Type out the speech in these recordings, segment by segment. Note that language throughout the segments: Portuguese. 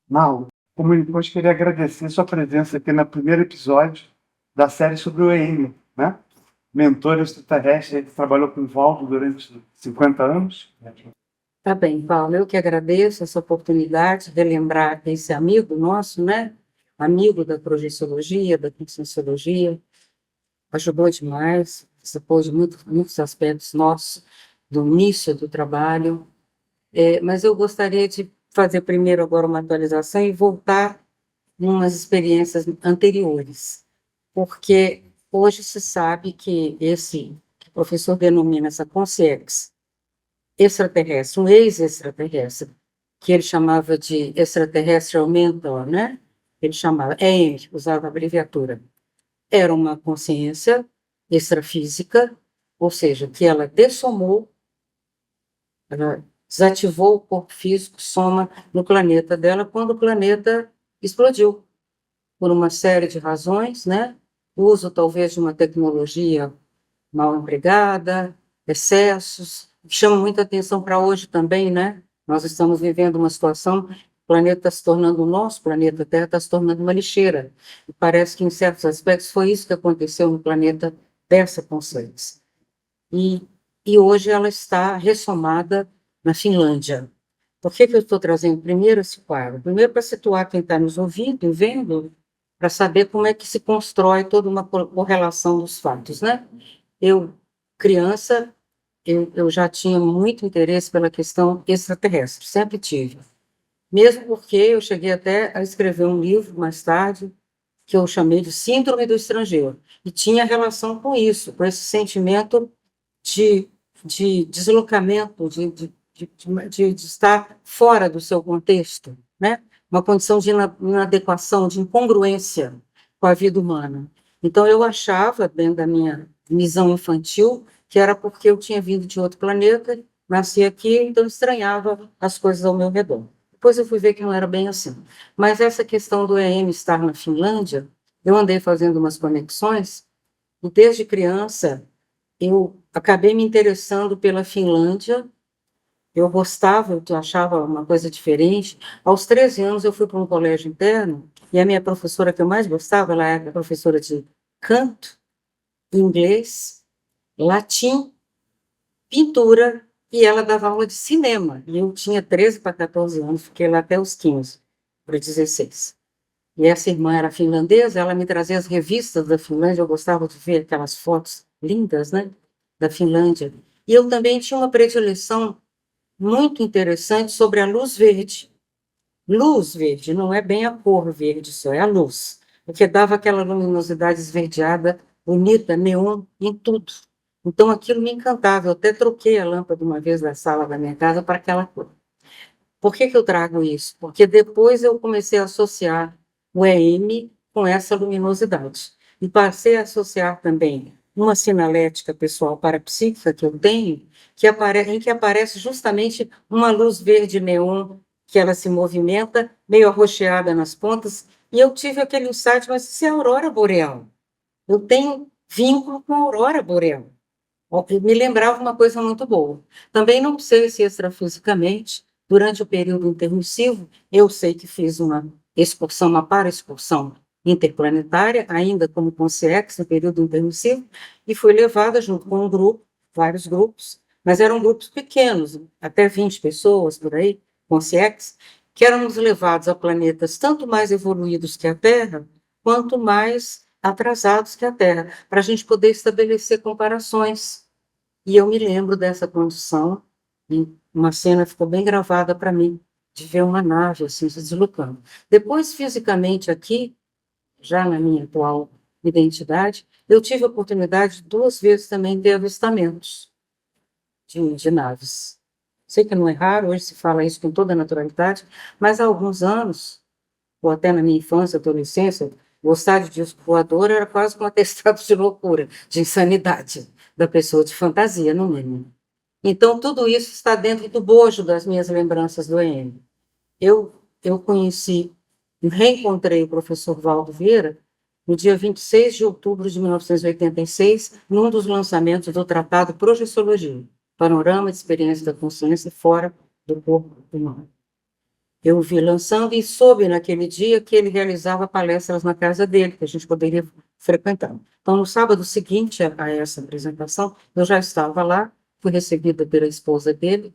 Mal, como depois queria agradecer sua presença aqui no primeiro episódio da série sobre o EM, né? Mentor extraterrestre, ele trabalhou com o Valdo durante 50 anos. Tá bem, Paulo, eu que agradeço essa oportunidade de relembrar esse amigo nosso, né? Amigo da projeciologia, da conscienciologia, ajudou demais, participou de muitos aspectos nossos do início do trabalho. Mas eu gostaria de fazer primeiro agora uma atualização e voltar em umas experiências anteriores, porque hoje se sabe que que o professor denomina essa consciência extraterrestre, um ex-extraterrestre, que ele chamava de extraterrestrial mentor, né? Ele chamava, EM, usava a abreviatura. Era uma consciência extrafísica, ou seja, que ela dessomou, ela desativou o corpo físico, soma no planeta dela, quando o planeta explodiu, por uma série de razões, né? Uso talvez de uma tecnologia mal empregada, excessos, chama muita atenção para hoje também, né? Nós estamos vivendo uma situação, o planeta está se tornando, o nosso planeta Terra está se tornando uma lixeira. E parece que, em certos aspectos, foi isso que aconteceu no planeta dessa consciência. E, e hoje ela está ressomada na Finlândia. Por que eu estou trazendo primeiro esse quadro? Primeiro, para situar quem está nos ouvindo e vendo, para saber como é que se constrói toda uma correlação dos fatos, né? Eu, criança, eu já tinha muito interesse pela questão extraterrestre, sempre tive. Mesmo porque eu cheguei até a escrever um livro mais tarde, que eu chamei de Síndrome do Estrangeiro, e tinha relação com isso, com esse sentimento de, de deslocamento, de estar fora do seu contexto, né? Uma condição de inadequação, de incongruência com a vida humana. Então, eu achava, dentro da minha visão infantil, que era porque eu tinha vindo de outro planeta, nasci aqui, então estranhava as coisas ao meu redor. Depois eu fui ver que não era bem assim. Mas essa questão do EM estar na Finlândia, eu andei fazendo umas conexões, e desde criança eu acabei me interessando pela Finlândia. Eu gostava, eu achava uma coisa diferente. Aos 13 anos, eu fui para um colégio interno, e a minha professora que eu mais gostava, ela era professora de canto, inglês, latim, pintura, e ela dava aula de cinema. E eu tinha 13 para 14 anos, fiquei lá até os 15 para 16. E essa irmã era finlandesa, ela me trazia as revistas da Finlândia, eu gostava de ver aquelas fotos lindas, né, da Finlândia. E eu também tinha uma predileção muito interessante sobre a luz verde. Luz verde, não é bem a cor verde só, é a luz, porque dava aquela luminosidade esverdeada, bonita, neon, em tudo. Então aquilo me encantava, eu até troquei a lâmpada uma vez da sala da minha casa para aquela cor. Por que eu trago isso? Porque depois eu comecei a associar o EM com essa luminosidade. E passei a associar também uma sinalética pessoal parapsíquica que eu tenho, em que aparece justamente uma luz verde neon, que ela se movimenta, meio arroxeada nas pontas, e eu tive aquele insight, mas isso é a aurora boreal. Eu tenho vínculo com a aurora boreal. Me lembrava uma coisa muito boa. Também não sei se extrafisicamente, durante o período intermissivo, eu sei que fiz uma excursão, uma para-excursão interplanetária, ainda como consciex no período intermissivo, e fui levada junto com um grupo, vários grupos, mas eram grupos pequenos, até 20 pessoas por aí, consciex, que éramos levados a planetas tanto mais evoluídos que a Terra, quanto mais atrasados que a Terra, para a gente poder estabelecer comparações. E eu me lembro dessa condição, e uma cena ficou bem gravada para mim, de ver uma nave assim se deslocando. Depois, fisicamente aqui, já na minha atual identidade, eu tive a oportunidade de 2 vezes também ter avistamentos de naves. Sei que não é raro, hoje se fala isso com toda naturalidade, mas há alguns anos, ou até na minha infância, adolescência, gostar de disco voador era quase um atestado de loucura, de insanidade da pessoa, de fantasia, no mínimo. Então, tudo isso está dentro do bojo das minhas lembranças do EM. Eu conheci, reencontrei o professor Valdo Vieira no dia 26 de outubro de 1986, num dos lançamentos do Tratado Projeciologia, Panorama de Experiência da Consciência Fora do Corpo Humano. Eu vi lançando e soube naquele dia que ele realizava palestras na casa dele, que a gente poderia frequentar. Então, no sábado seguinte a essa apresentação, eu já estava lá, fui recebida pela esposa dele,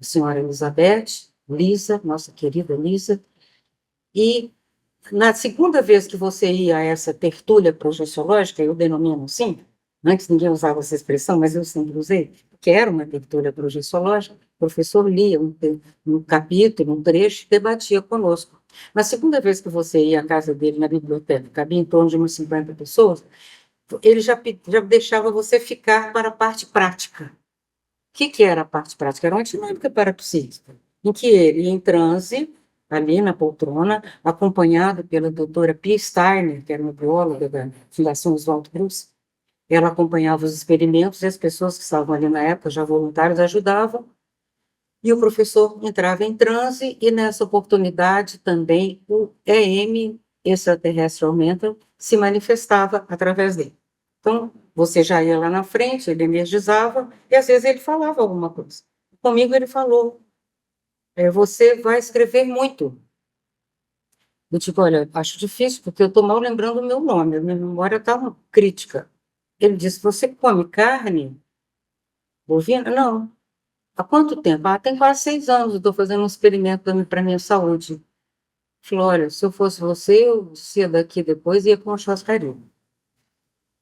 a senhora Elizabeth, Lisa, nossa querida Lisa, e na segunda vez que você ia a essa tertúlia projeciológica, eu denomino assim, antes ninguém usava essa expressão, mas eu sempre usei, que era uma tertúlia projeciológica, o professor lia um capítulo, um trecho, e debatia conosco. Na segunda vez que você ia à casa dele na biblioteca, cabia em torno de umas 50 pessoas, ele já deixava você ficar para a parte prática. O que era a parte prática? Era uma dinâmica parapsíquica, em que ele, em transe, ali na poltrona, acompanhado pela doutora Pia Steiner, que era uma bióloga da Fundação Oswaldo Cruz, ela acompanhava os experimentos e as pessoas que estavam ali na época, já voluntários, ajudavam, e o professor entrava em transe, e nessa oportunidade também o EM, extraterrestre aumenta, se manifestava através dele. Então, você já ia lá na frente, ele energizava, e às vezes ele falava alguma coisa. Comigo ele falou, você vai escrever muito. Eu digo, olha, acho difícil, porque eu estou mal lembrando o meu nome, a minha memória está crítica. Ele disse, você come carne bovina? Não. Há quanto tempo? Tem quase 6 anos, eu estou fazendo um experimento para a minha saúde. Falou, olha, se eu fosse você, eu ia daqui depois e ia para uma churrascaria.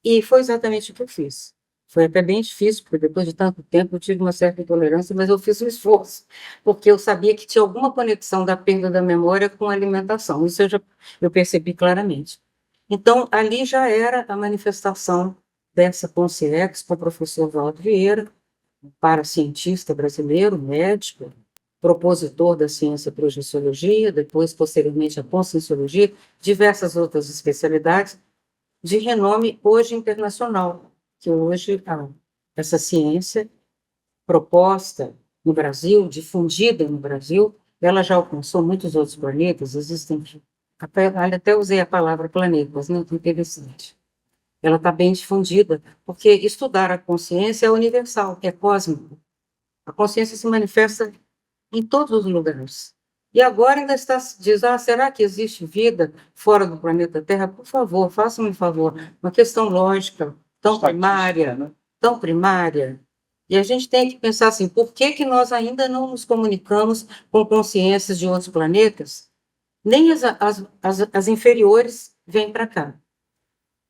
E foi exatamente o que eu fiz. Foi até bem difícil, porque depois de tanto tempo eu tive uma certa intolerância, mas eu fiz um esforço, porque eu sabia que tinha alguma conexão da perda da memória com a alimentação. Isso eu percebi claramente. Então, ali já era a manifestação dessa consciência com o professor Valdo Vieira, paracientista brasileiro, médico, propositor da ciência projeciologia, depois, posteriormente, a conscienciologia, diversas outras especialidades, de renome hoje internacional, que hoje essa ciência proposta no Brasil, difundida no Brasil, ela já alcançou muitos outros planetas, existem, até usei a palavra planetas, né? Interessante. Ela está bem difundida, porque estudar a consciência é universal, é cósmico. A consciência se manifesta em todos os lugares. E agora ainda diz, será que existe vida fora do planeta Terra? Por favor, façam-me um favor. Uma questão lógica, tão primária, né? tão primária. E a gente tem que pensar assim, por que nós ainda não nos comunicamos com consciências de outros planetas? Nem as inferiores vêm para cá.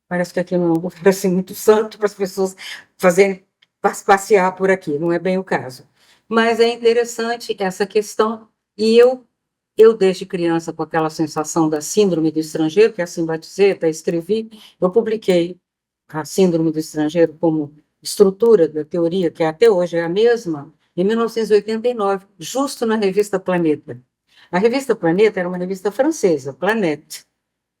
Parece que aqui não é um lugar assim, muito santo para as pessoas fazerem passear por aqui, não é bem o caso. Mas é interessante essa questão, e eu desde criança, com aquela sensação da síndrome do estrangeiro, que assim batizei, até escrevi, eu publiquei a síndrome do estrangeiro como estrutura da teoria, que até hoje é a mesma, em 1989, justo na revista Planeta. A revista Planeta era uma revista francesa, Planète.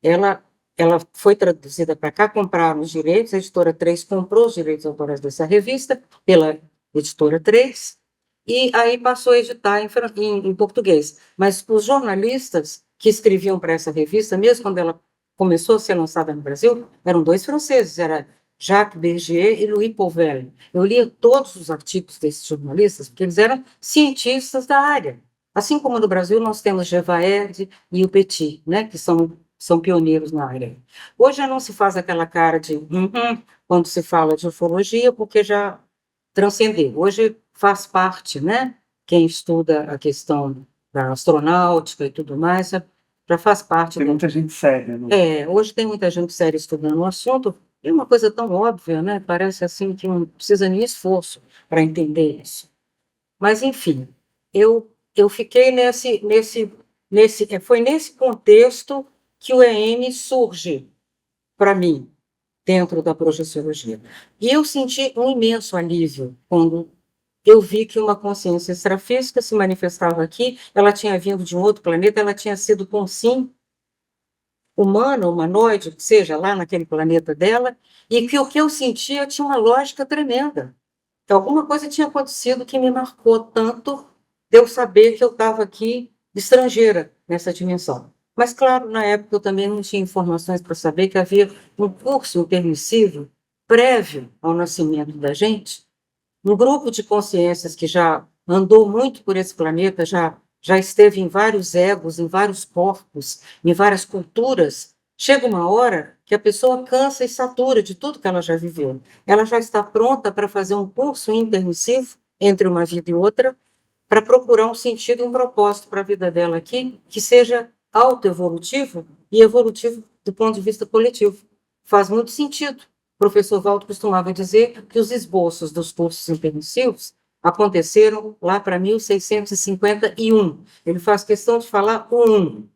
Ela, ela foi traduzida para cá, compraram os direitos, a editora 3 comprou os direitos autorais dessa revista, pela editora 3, e aí passou a editar em português. Mas os jornalistas que escreviam para essa revista, mesmo quando ela começou a ser lançada no Brasil, eram 2 franceses, era Jacques Bergier e Louis Pauwels. Eu lia todos os artigos desses jornalistas, porque eles eram cientistas da área. Assim como no Brasil nós temos Gevaerd e o Petit, né, que são pioneiros na área. Hoje já não se faz aquela cara de quando se fala de ufologia, porque já transcendeu. Hoje faz parte, né? Quem estuda a questão da astronáutica e tudo mais, já faz parte. Tem muita gente séria, né? Hoje tem muita gente séria estudando o assunto, e uma coisa tão óbvia, né? Parece assim que não precisa nem esforço para entender isso. Mas, enfim, eu fiquei foi nesse contexto que o EM surge para mim, dentro da projeciologia. E eu senti um imenso alívio quando eu vi que uma consciência extrafísica se manifestava aqui, ela tinha vindo de um outro planeta, ela tinha sido com sim humana, humanoide, que seja lá naquele planeta dela, e que o que eu sentia tinha uma lógica tremenda. Que alguma coisa tinha acontecido que me marcou tanto de eu saber que eu estava aqui estrangeira nessa dimensão. Mas, claro, na época eu também não tinha informações para saber que havia um curso intermissivo prévio ao nascimento da gente, um grupo de consciências que já andou muito por esse planeta, já já esteve em vários egos, em vários corpos, em várias culturas, chega uma hora que a pessoa cansa e satura de tudo que ela já viveu. Ela já está pronta para fazer um curso intermissivo entre uma vida e outra, para procurar um sentido e um propósito para a vida dela aqui, que seja autoevolutivo e evolutivo do ponto de vista coletivo. Faz muito sentido. O professor Valdo costumava dizer que os esboços dos cursos intermissivos aconteceram lá para 1651. Ele faz questão de falar o 1,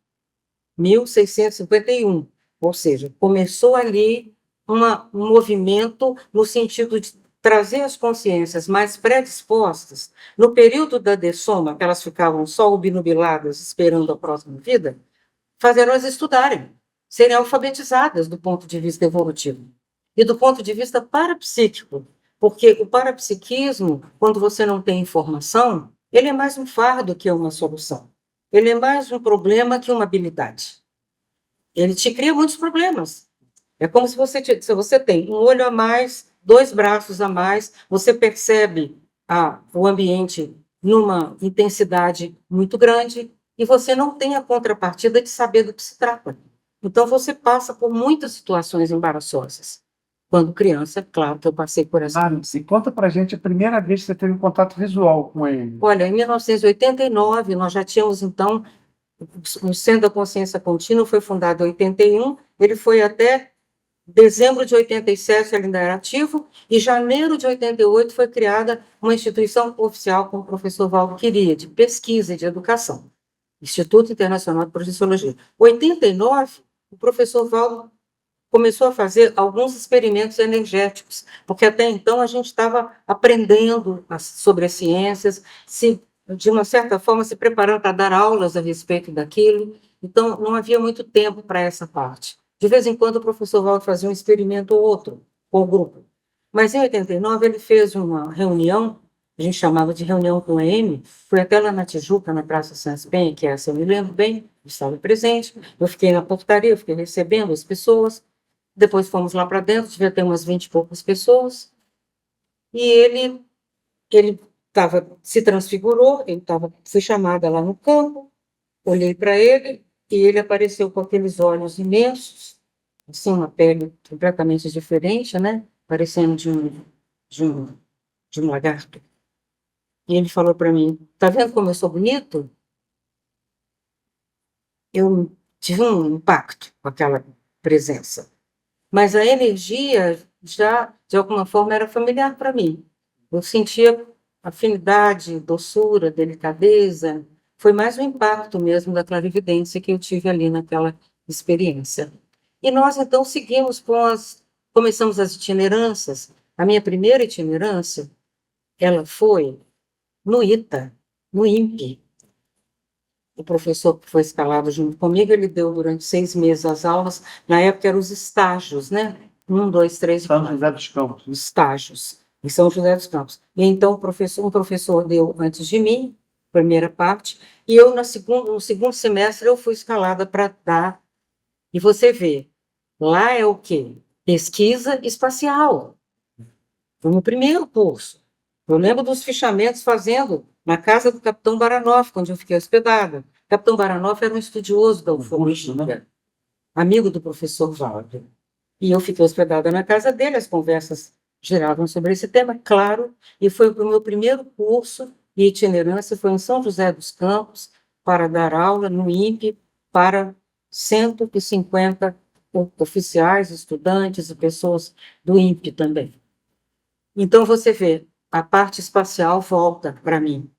1651. Ou seja, começou ali um movimento no sentido de trazer as consciências mais predispostas, no período da dessoma, que elas ficavam só obnubiladas esperando a próxima vida, fazer elas estudarem, serem alfabetizadas do ponto de vista evolutivo e do ponto de vista parapsíquico, porque o parapsiquismo, quando você não tem informação, ele é mais um fardo que uma solução. Ele é mais um problema que uma habilidade. Ele te cria muitos problemas. É como se você tem um olho a mais, 2 braços a mais, você percebe o ambiente numa intensidade muito grande e você não tem a contrapartida de saber do que se trata. Então, você passa por muitas situações embaraçosas. Quando criança, claro que eu passei por essa. E conta pra gente a primeira vez que você teve um contato visual com ele. Olha, em 1989, nós já tínhamos, então, o Centro da Consciência Contínua foi fundado em 81, ele foi até dezembro de 87, ele ainda era ativo, e janeiro de 88 foi criada uma instituição oficial com o professor Valdo Queria, de pesquisa e de educação, Instituto Internacional de Projeciologia. Em 89, o professor Valdo começou a fazer alguns experimentos energéticos, porque até então a gente estava aprendendo sobre as ciências, de uma certa forma se preparando para dar aulas a respeito daquilo, então não havia muito tempo para essa parte. De vez em quando o professor Valdo fazia um experimento ou outro com o grupo. Mas em 89 ele fez uma reunião, a gente chamava de reunião com a EM, foi até lá na Tijuca, na Praça Sans Penha, que essa eu me lembro bem, eu estava presente, eu fiquei na portaria, eu fiquei recebendo as pessoas, depois fomos lá para dentro, devia ter umas 20 e poucas pessoas, e ele se transfigurou, fui chamada lá no campo, olhei para ele, e ele apareceu com aqueles olhos imensos, assim, uma pele completamente diferente, né? Parecendo de um, de um lagarto. E ele falou para mim, tá vendo como eu sou bonito? Eu tive um impacto com aquela presença. Mas a energia já, de alguma forma, era familiar para mim. Eu sentia afinidade, doçura, delicadeza. Foi mais um impacto mesmo da clarividência que eu tive ali naquela experiência. E nós, então, começamos as itinerâncias. A minha primeira itinerância, ela foi no ITA, no INPE. O professor que foi escalado junto comigo, ele deu durante 6 meses as aulas. Na época eram os estágios, né? 1, 2, 3 e São 4. José dos Campos. Estágios, em São José dos Campos. E então um professor deu antes de mim, primeira parte, e eu no segundo semestre eu fui escalada para dar. E você vê, lá é o quê? Pesquisa espacial. Foi no primeiro curso. Eu lembro dos fichamentos fazendo na casa do capitão Baranoff, onde eu fiquei hospedada. O capitão Baranoff era um estudioso da ufologia, né? Amigo do professor Valdo. E eu fiquei hospedada na casa dele, as conversas giravam sobre esse tema, claro, e foi o meu primeiro curso de itinerância, foi em São José dos Campos, para dar aula no INPE para 150 oficiais, estudantes e pessoas do INPE também. Então, você vê, a parte espacial volta para mim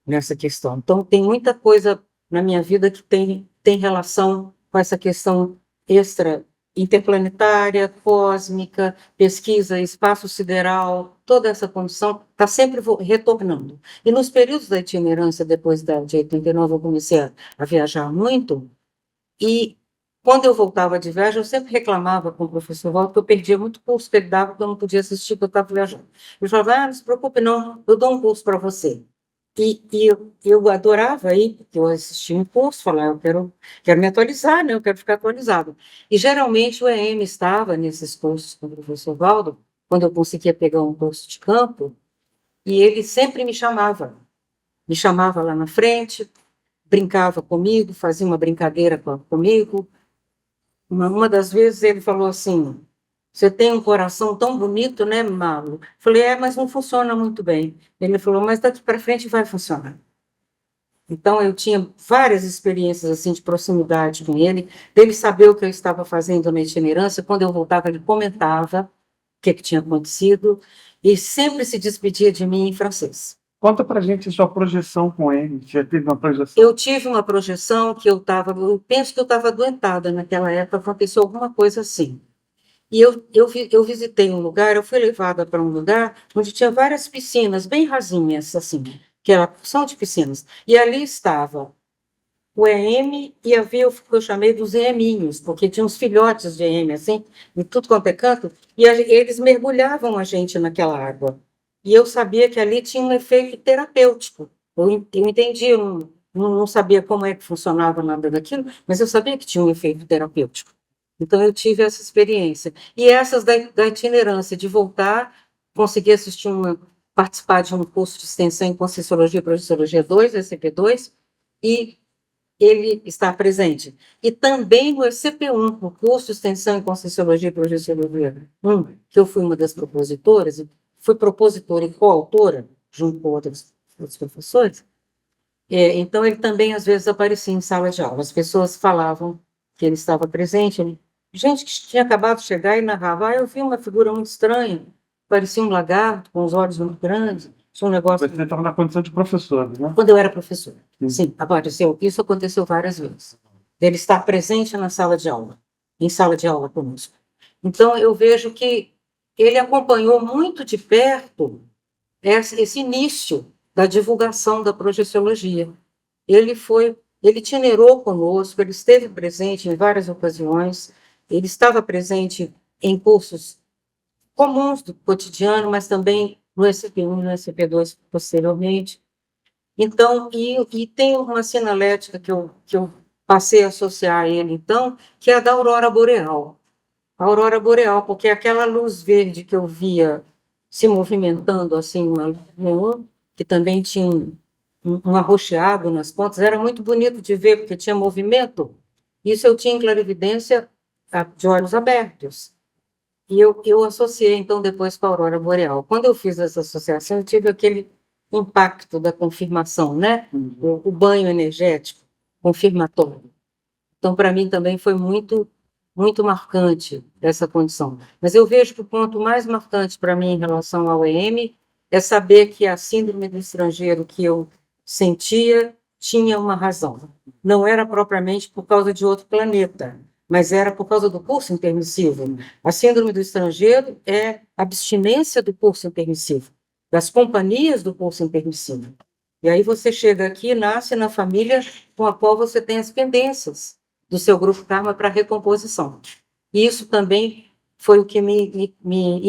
nessa questão. Então, tem muita coisa na minha vida que tem relação com essa questão interplanetária, cósmica, pesquisa, espaço sideral, toda essa condição está sempre retornando. E nos períodos da itinerância, depois de 89, eu comecei a viajar muito, e quando eu voltava de viagem, eu sempre reclamava com o professor Walter que eu perdia muito curso que ele dava, que eu não podia assistir, porque eu estava viajando. Ele falava, não se preocupe não, eu dou um curso para você. E eu adorava ir, porque eu assistia um curso, falava, quero me atualizar, né? Eu quero ficar atualizado. E geralmente o EM estava nesses cursos com o professor Valdo, quando eu conseguia pegar um curso de campo, e ele sempre me chamava. me chamava lá na frente, brincava comigo, fazia uma brincadeira comigo. Uma das vezes ele falou assim: você tem um coração tão bonito, né, Malu? Falei: mas não funciona muito bem. Ele falou: mas daqui para frente vai funcionar. Então, eu tinha várias experiências assim de proximidade com ele, dele saber o que eu estava fazendo na itinerância. Quando eu voltava, ele comentava o que tinha acontecido e sempre se despedia de mim em francês. Conta pra gente a sua projeção com ele. Já teve uma projeção? Eu tive uma projeção que eu penso que eu estava adoentada naquela época, aconteceu alguma coisa assim. E eu visitei um lugar, eu fui levada para um lugar onde tinha várias piscinas, bem rasinhas, assim, que era são de piscinas. E ali estava o EM e havia o que eu chamei dos EMinhos, porque tinha uns filhotes de EM, assim, em tudo quanto é canto, e eles mergulhavam a gente naquela água. E eu sabia que ali tinha um efeito terapêutico. Eu entendi, eu não sabia como é que funcionava nada daquilo, mas eu sabia que tinha um efeito terapêutico. Então, eu tive essa experiência. E essas da itinerância, de voltar, conseguir participar de um curso de extensão em Conscienciologia e Projeciologia 2, SCP-2, e ele está presente. E também no ECP1, o curso de extensão em Conscienciologia e Projeciologia 1, que eu fui uma das propositoras, fui propositora e coautora, junto com outros professores. Então, ele também, às vezes, aparecia em sala de aula. As pessoas falavam que ele estava presente. Gente que tinha acabado de chegar e narrava: eu vi uma figura muito estranha, parecia um lagarto, com os olhos muito grandes. Tinha um negócio... Você estava na condição de professor, né? Quando eu era professora. Sim, apareceu. Isso aconteceu várias vezes. Ele estar presente na sala de aula, em sala de aula conosco. Então, eu vejo que ele acompanhou muito de perto esse início da divulgação da projeciologia. Ele itinerou conosco, ele esteve presente em várias ocasiões, ele estava presente em cursos comuns do cotidiano, mas também no SCP-1 e no SCP-2 posteriormente. Então, e tem uma sinalética que eu passei a associar a ele, então, que é a da aurora boreal. A aurora boreal, porque aquela luz verde que eu via se movimentando assim, que também tinha um arroxeado nas pontas, era muito bonito de ver, porque tinha movimento. Isso eu tinha em clarividência de olhos abertos. E eu associei, então, depois com a aurora boreal. Quando eu fiz essa associação, eu tive aquele impacto da confirmação, né? O banho energético confirmatório. Então, para mim, também foi muito, muito marcante essa condição. Mas eu vejo que o ponto mais marcante para mim em relação ao EM é saber que a síndrome do estrangeiro que eu sentia tinha uma razão. Não era propriamente por causa de outro planeta, mas era por causa do curso intermissivo. A síndrome do estrangeiro é abstinência do curso intermissivo, das companhias do curso intermissivo. E aí você chega aqui e nasce na família com a qual você tem as pendências do seu grupo karma para recomposição. E isso também foi o que me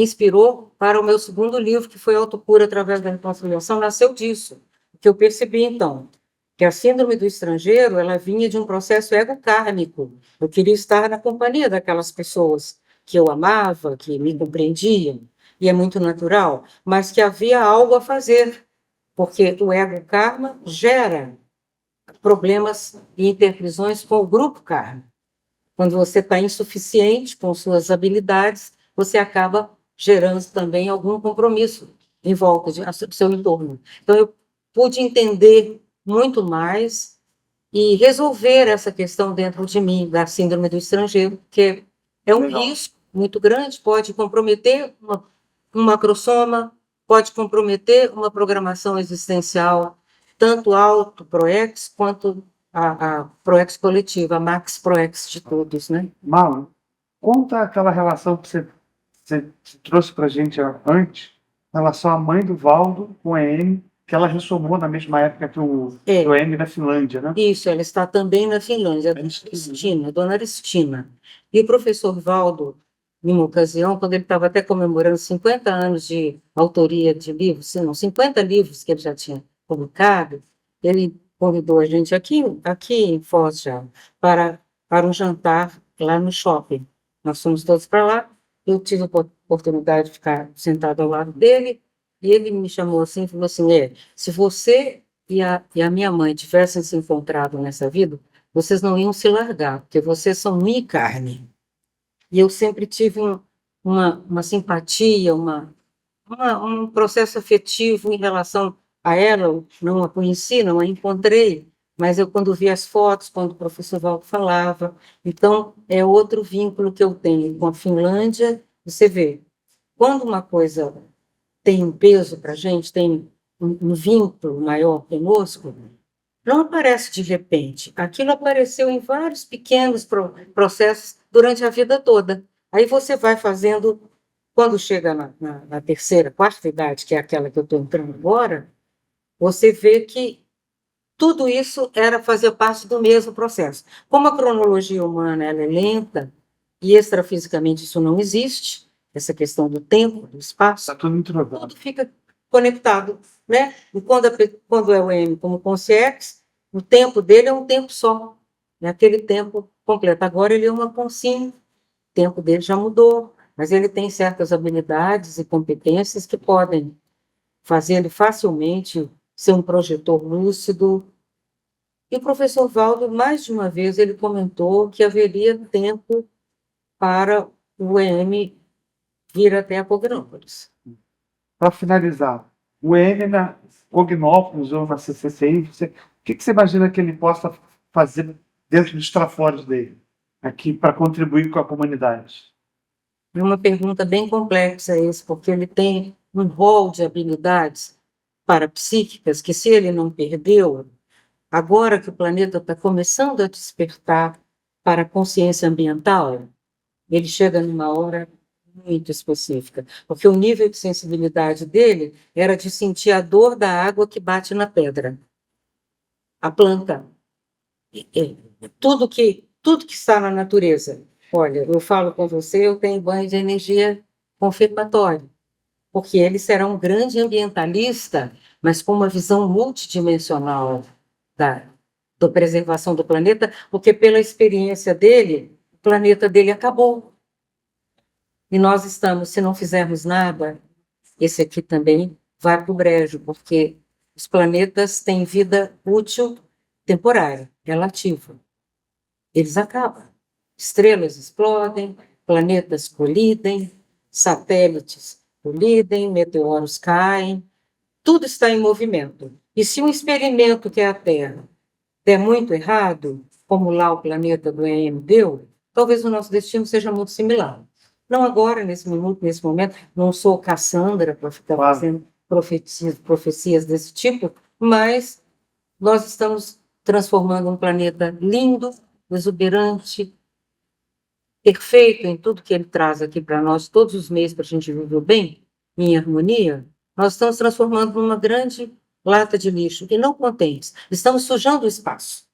inspirou para o meu segundo livro, que foi Autocura através da reconciliação, nasceu disso. Que eu percebi, então, que a síndrome do estrangeiro, ela vinha de um processo ego-kármico. Eu queria estar na companhia daquelas pessoas que eu amava, que me compreendiam, e é muito natural, mas que havia algo a fazer, porque o ego-karma gera problemas e interprisões com o grupo karma. Quando você está insuficiente com suas habilidades, você acaba gerando também algum compromisso em volta do seu entorno. Então, eu pude entender muito mais e resolver essa questão dentro de mim, da síndrome do estrangeiro, que é um risco muito grande, pode comprometer um macrosoma, pode comprometer uma programação existencial, tanto auto-proex quanto a proex coletiva, a max proex de todos, né? Malu, conta aquela relação que você trouxe para a gente antes, em relação à mãe do Valdo com a Amy, que ela ressomou na mesma época que o Amy na Finlândia, né? Isso, ela está também na Finlândia, a dona Aristina. E o professor Valdo, em uma ocasião, quando ele estava até comemorando 50 anos de autoria de livros, não, 50 livros que ele já tinha publicado, ele convidou a gente aqui em Foz já, para um jantar lá no shopping. Nós fomos todos para lá, eu tive a oportunidade de ficar sentado ao lado dele, e ele me chamou assim e falou assim: se você e a minha mãe tivessem se encontrado nessa vida, vocês não iam se largar, porque vocês são minha carne. E eu sempre tive uma simpatia, um processo afetivo em relação a ela. Eu não a conheci, não a encontrei, mas eu, quando vi as fotos, quando o professor Valdo falava, então é outro vínculo que eu tenho com a Finlândia. Você vê, quando uma coisa tem um peso para a gente, tem um vínculo maior conosco, não aparece de repente. Aquilo apareceu em vários pequenos processos durante a vida toda. Aí você vai fazendo, quando chega na terceira, quarta idade, que é aquela que eu estou entrando agora, você vê que tudo isso era fazer parte do mesmo processo. Como a cronologia humana ela é lenta e extrafisicamente isso não existe, essa questão do tempo, do espaço, Está tudo entrosado. tudo fica conectado, né? E quando é o M como consciência, o tempo dele é um tempo só, é aquele tempo completo. Agora ele é uma consciência, o tempo dele já mudou, mas ele tem certas habilidades e competências que podem fazer ele facilmente ser um projetor lúcido. E o professor Valdo, mais de uma vez, ele comentou que haveria tempo para o EM vir até a Cognópolis. Para finalizar, o EM na Cognópolis ou na CCCI, o que você imagina que ele possa fazer dentro dos trafores dele, aqui, para contribuir com a comunidade? É uma pergunta bem complexa esse, porque ele tem um rol de habilidades parapsíquicas que, se ele não perdeu, agora que o planeta está começando a despertar para a consciência ambiental, ele chega numa hora muito específica, porque o nível de sensibilidade dele era de sentir a dor da água que bate na pedra. A planta, tudo que está na natureza. Olha, eu falo com você, eu tenho banho de energia confirmatório, porque ele será um grande ambientalista, mas com uma visão multidimensional da preservação do planeta, porque pela experiência dele, o planeta dele acabou. E nós estamos, se não fizermos nada, esse aqui também vai para o brejo, porque os planetas têm vida útil temporária, relativa. Eles acabam. Estrelas explodem, planetas colidem, satélites colidem, meteoros caem, tudo está em movimento. E se um experimento que é a Terra der muito errado, como lá o planeta do EM deu, talvez o nosso destino seja muito similar. Não agora, nesse minuto, nesse momento, não sou Cassandra para ficar fazendo profecias desse tipo, mas nós estamos transformando um planeta lindo, exuberante, perfeito em tudo que ele traz aqui para nós, todos os meses, para a gente viver bem, em harmonia. Nós estamos transformando numa grande lata de lixo que não contém. Estamos sujando o espaço.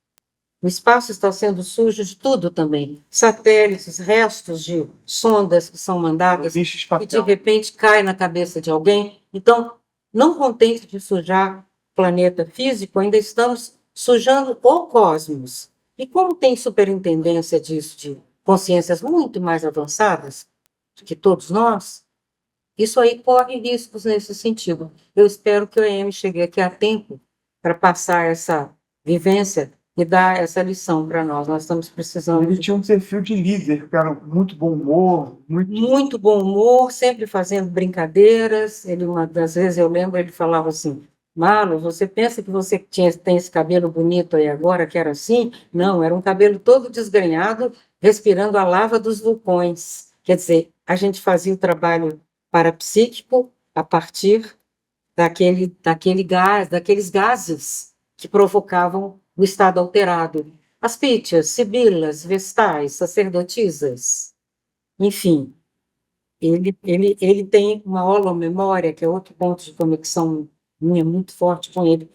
O espaço está sendo sujo de tudo também. Satélites, restos de sondas que são mandadas e de repente cai na cabeça de alguém. Então, não contente de sujar o planeta físico, ainda estamos sujando o cosmos. E como tem superintendência disso, de consciências muito mais avançadas do que todos nós, isso aí corre riscos nesse sentido. Eu espero que o EM chegue aqui a tempo para passar essa vivência e dar essa lição para nós. Nós estamos precisando. Ele tinha um perfil de líder, que era muito bom humor, muito bom humor, sempre fazendo brincadeiras. Ele, uma das vezes, eu lembro, ele falava assim: Marlon, você pensa que você tem esse cabelo bonito aí agora, que era assim? Não, era um cabelo todo desgrenhado, respirando a lava dos vulcões. Quer dizer, a gente fazia o trabalho parapsíquico a partir daqueles gases que provocavam o estado alterado. As pítias, sibilas, vestais, sacerdotisas, enfim, ele tem uma holomemória, que é outro ponto de conexão minha muito forte com ele,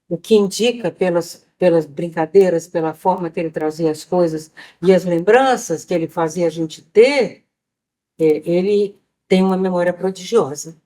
o que indica pelas brincadeiras, pela forma que ele trazia as coisas e as lembranças que ele fazia a gente ter, ele tem uma memória prodigiosa.